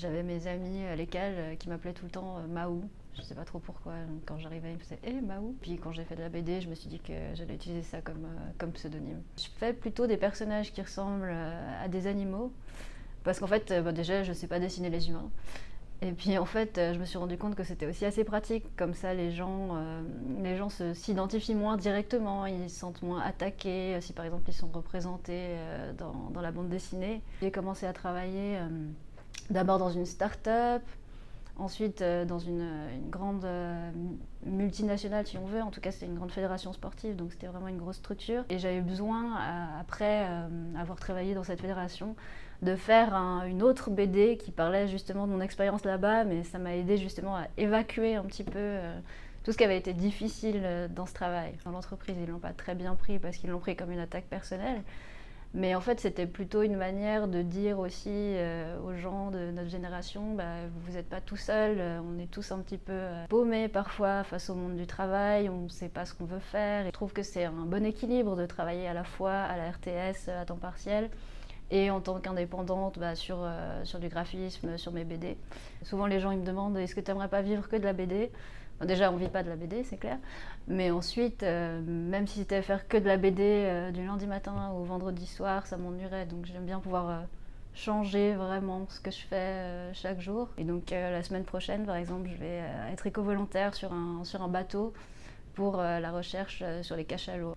J'avais mes amis à l'école qui m'appelaient tout le temps Maou. Je sais pas trop pourquoi. Donc, quand j'arrivais, ils me faisaient Hé Maou. Puis quand j'ai fait de la BD, je me suis dit que j'allais utiliser ça comme pseudonyme. Je fais plutôt des personnages qui ressemblent à des animaux. Parce qu'en fait, déjà, je sais pas dessiner les humains. Et puis en fait, je me suis rendu compte que c'était aussi assez pratique. Comme ça, les gens s'identifient moins directement, ils se sentent moins attaqués si par exemple ils sont représentés dans la bande dessinée. J'ai commencé à travailler d'abord dans une start-up, ensuite dans une grande multinationale si on veut, en tout cas c'était une grande fédération sportive, donc c'était vraiment une grosse structure. Et j'avais besoin, après avoir travaillé dans cette fédération, de faire une autre BD qui parlait justement de mon expérience là-bas, mais ça m'a aidé justement à évacuer un petit peu tout ce qui avait été difficile dans ce travail. Dans l'entreprise, ils ne l'ont pas très bien pris parce qu'ils l'ont pris comme une attaque personnelle. Mais en fait, c'était plutôt une manière de dire aussi aux gens de notre génération, vous n'êtes pas tout seul, on est tous un petit peu paumés parfois face au monde du travail, on ne sait pas ce qu'on veut faire. Et je trouve que c'est un bon équilibre de travailler à la fois à la RTS à temps partiel et en tant qu'indépendante sur du graphisme, sur mes BD. Souvent les gens ils me demandent est-ce que tu n'aimerais pas vivre que de la BD. Déjà, on ne vit pas de la BD, c'est clair. Mais ensuite, même si c'était faire que de la BD du lundi matin au vendredi soir, ça m'ennuierait. Donc j'aime bien pouvoir changer vraiment ce que je fais chaque jour. Et donc la semaine prochaine, par exemple, je vais être éco-volontaire sur un bateau pour la recherche sur les cachalots.